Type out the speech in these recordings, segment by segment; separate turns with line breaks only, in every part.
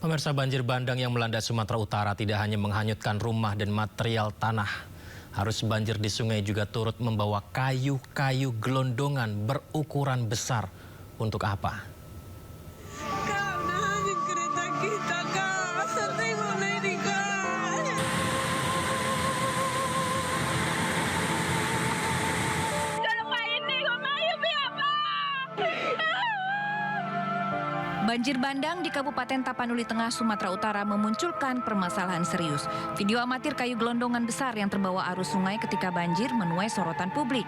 Pemirsa, banjir bandang yang melanda Sumatera Utara tidak hanya menghanyutkan rumah dan material tanah. Arus banjir di sungai juga turut membawa kayu-kayu gelondongan berukuran besar. Untuk apa?
Kereta kita, Kak. Tengok na ini, Kak. Kalau kain ni, kau mayu apa?
Banjir bandang di Kabupaten Tapanuli Tengah, Sumatera Utara memunculkan permasalahan serius. Video amatir kayu gelondongan besar yang terbawa arus sungai ketika banjir menuai sorotan publik.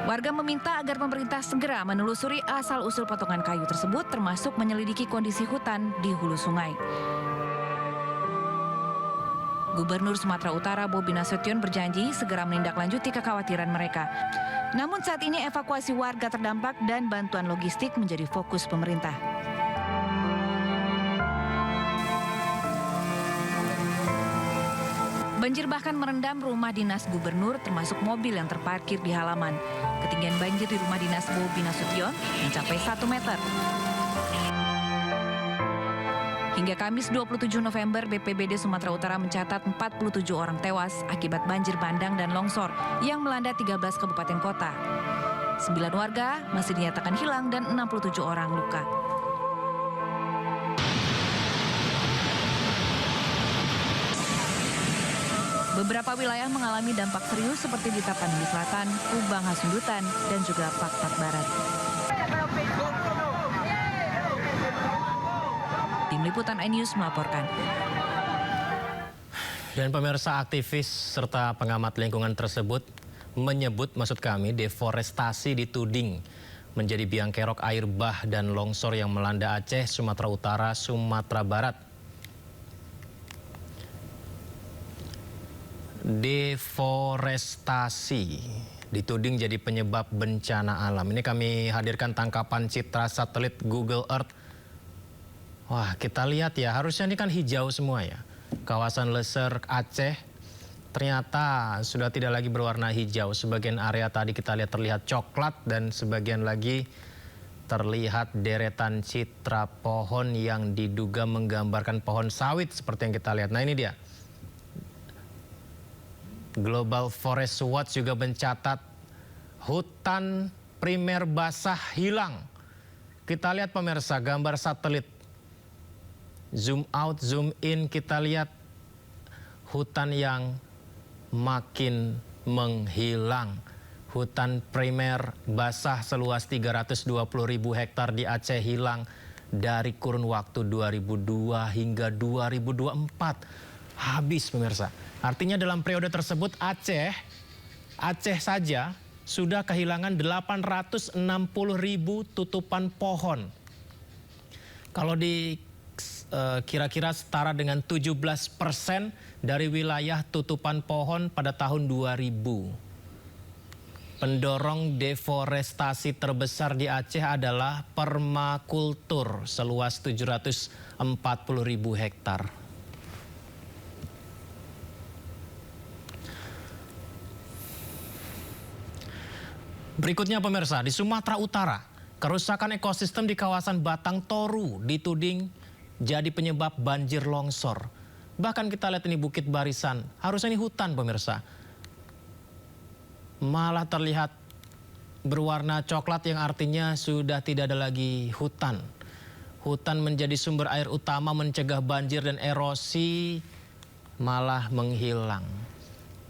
Warga meminta agar pemerintah segera menelusuri asal-usul potongan kayu tersebut, termasuk menyelidiki kondisi hutan di hulu sungai. Gubernur Sumatera Utara Bobi Nasution berjanji segera menindaklanjuti kekhawatiran mereka. Namun saat ini evakuasi warga terdampak dan bantuan logistik menjadi fokus pemerintah. Banjir bahkan merendam rumah dinas gubernur termasuk mobil yang terparkir di halaman. Ketinggian banjir di rumah dinas Bobi Nasution mencapai 1 meter. Hingga Kamis 27 November, BPBD Sumatera Utara mencatat 47 orang tewas akibat banjir bandang dan longsor yang melanda 13 kabupaten kota. 9 warga masih dinyatakan hilang dan 67 orang luka. Beberapa wilayah mengalami dampak serius seperti di Tapanuli Selatan, Kubang Hasundutan, dan juga Pakpak Barat. Tim Liputan iNews melaporkan.
Dan pemirsa, aktivis serta pengamat lingkungan tersebut menyebut, deforestasi dituding menjadi biang kerok air bah dan longsor yang melanda Aceh, Sumatera Utara, Sumatera Barat. Deforestasi dituding jadi penyebab bencana alam. Ini kami hadirkan tangkapan citra satelit Google Earth. Wah, kita lihat ya, harusnya ini kan hijau semua ya. Kawasan Leser Aceh ternyata sudah tidak lagi berwarna hijau. Sebagian area tadi kita lihat terlihat coklat dan sebagian lagi terlihat deretan citra pohon yang diduga menggambarkan pohon sawit seperti yang kita lihat. Nah, ini dia. Global Forest Watch juga mencatat hutan primer basah hilang. Kita lihat pemirsa gambar satelit. Zoom out, zoom in, kita lihat hutan yang makin menghilang. Hutan primer basah seluas 320.000 hektar di Aceh hilang dari kurun waktu 2002 hingga 2024. Habis pemirsa. Artinya dalam periode tersebut Aceh saja sudah kehilangan 860.000 tutupan pohon. Kalau kira-kira setara dengan 17% dari wilayah tutupan pohon pada tahun 2000. Pendorong deforestasi terbesar di Aceh adalah permakultur seluas 740.000 hektar. Berikutnya pemirsa, di Sumatera Utara, kerusakan ekosistem di kawasan Batang Toru dituding jadi penyebab banjir longsor. Bahkan kita lihat ini Bukit Barisan, harusnya ini hutan pemirsa. Malah terlihat berwarna coklat yang artinya sudah tidak ada lagi hutan. Hutan menjadi sumber air utama mencegah banjir dan erosi malah menghilang.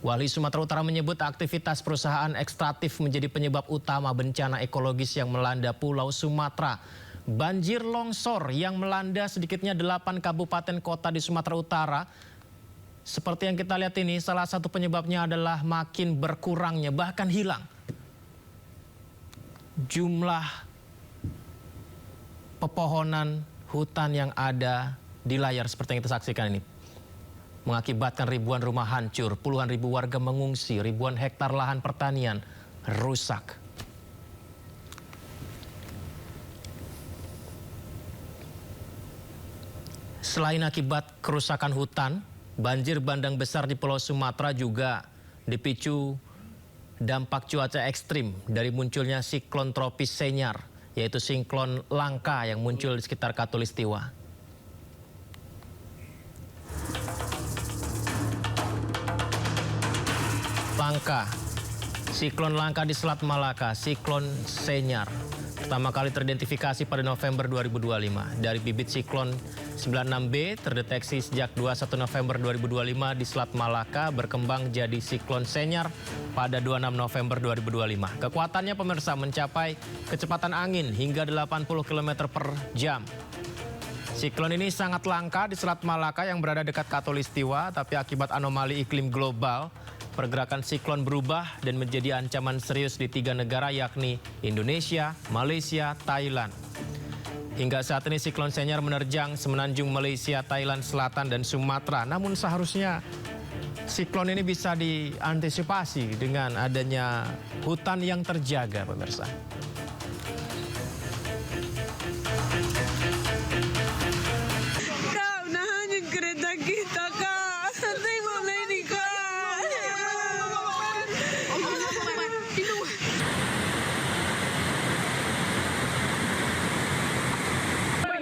Wali Sumatera Utara menyebut aktivitas perusahaan ekstraktif menjadi penyebab utama bencana ekologis yang melanda Pulau Sumatera. Banjir longsor yang melanda sedikitnya 8 kabupaten kota di Sumatera Utara. Seperti yang kita lihat ini, salah satu penyebabnya adalah makin berkurangnya, bahkan hilang jumlah pepohonan hutan yang ada di layar seperti yang kita saksikan ini. Mengakibatkan ribuan rumah hancur, puluhan ribu warga mengungsi, ribuan hektar lahan pertanian rusak. Selain akibat kerusakan hutan, banjir bandang besar di Pulau Sumatera juga dipicu dampak cuaca ekstrim dari munculnya siklon tropis Senyar, yaitu siklon langka yang muncul di sekitar Khatulistiwa. Langka. Siklon langka di Selat Malaka, siklon Senyar. Pertama kali teridentifikasi pada November 2025. Dari bibit siklon 96B terdeteksi sejak 21 November 2025 di Selat Malaka, berkembang jadi siklon Senyar pada 26 November 2025. Kekuatannya pemirsa mencapai kecepatan angin hingga 80 km per jam. Siklon ini sangat langka di Selat Malaka yang berada dekat Khatulistiwa, tapi akibat anomali iklim global, pergerakan siklon berubah dan menjadi ancaman serius di 3 negara yakni Indonesia, Malaysia, Thailand. Hingga saat ini siklon Senyar menerjang semenanjung Malaysia, Thailand Selatan, dan Sumatera. Namun seharusnya siklon ini bisa diantisipasi dengan adanya hutan yang terjaga, pemirsa.
Kak, unahan kereta kita, Kak. Tengok lah ini, Kak.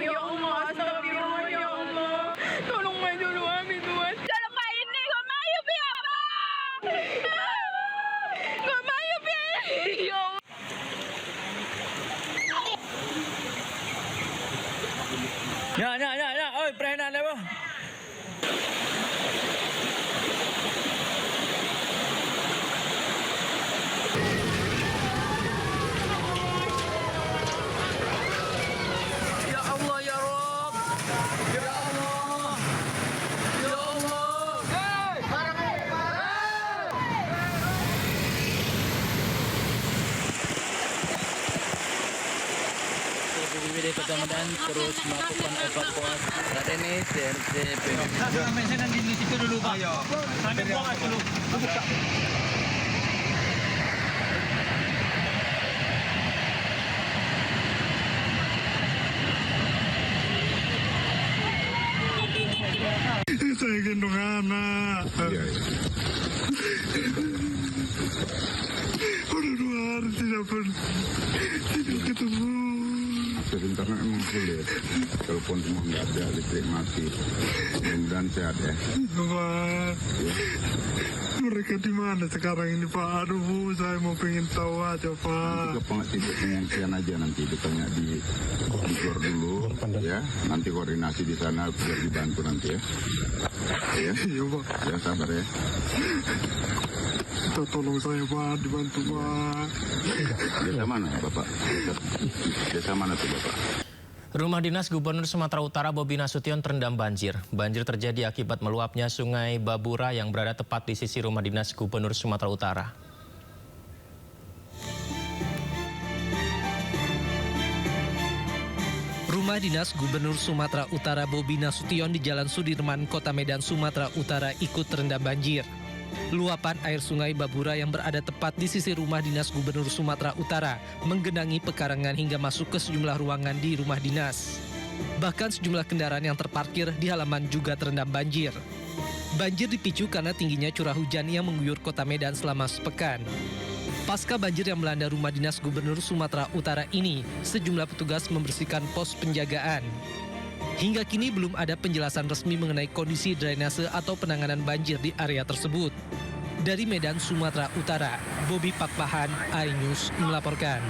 Ya Allah, astagfirullah, ya Allah. Tolong mai dulu kami, Tuhan. Dalam mai ini, kau mai biar apa? Kau mai biar. Ya Allah.
Ya, oi, prehenan dah, bro.
Ya Allah, ya Rabb. Ya Allah. Ya Allah.
BPBD Kota Medan terus melakukan evakuasi. Saat ini CRC
Sampai sana di situ dulu, Pak. Sampai buang dulu.
Saya gendong anak. Udah 2 hari tidak ketemu.
Internet emang sulit, telepon semua nggak ada, listrik mati, dan sehat ya.
Pak, mereka di mana sekarang ini, Pak? Aduh, saya mau pengen tahu aja,
Nanti
Pak.
ke pengungsian aja, nanti ditanya di GOR dulu, ya. Nanti koordinasi di sana biar dibantu nanti ya. Ya,
Iya, Pak.
ya sabar ya.
Tolong saya, Pak, dibantu, Pak.
Desa mana Bapak? Desa mana tuh Bapak?
Rumah dinas Gubernur Sumatera Utara Bobi Nasution terendam banjir. Banjir terjadi akibat meluapnya Sungai Babura yang berada tepat di sisi rumah dinas Gubernur Sumatera Utara.
Rumah dinas Gubernur Sumatera Utara Bobi Nasution di Jalan Sudirman, Kota Medan, Sumatera Utara ikut terendam banjir. Luapan air Sungai Babura yang berada tepat di sisi rumah dinas Gubernur Sumatera Utara menggenangi pekarangan hingga masuk ke sejumlah ruangan di rumah dinas. Bahkan sejumlah kendaraan yang terparkir di halaman juga terendam banjir. Banjir dipicu karena tingginya curah hujan yang mengguyur Kota Medan selama sepekan. Pasca banjir yang melanda rumah dinas Gubernur Sumatera Utara ini, sejumlah petugas membersihkan pos penjagaan. Hingga kini belum ada penjelasan resmi mengenai kondisi drainase atau penanganan banjir di area tersebut. Dari Medan, Sumatera Utara, Bobi Pakpahan, iNews melaporkan.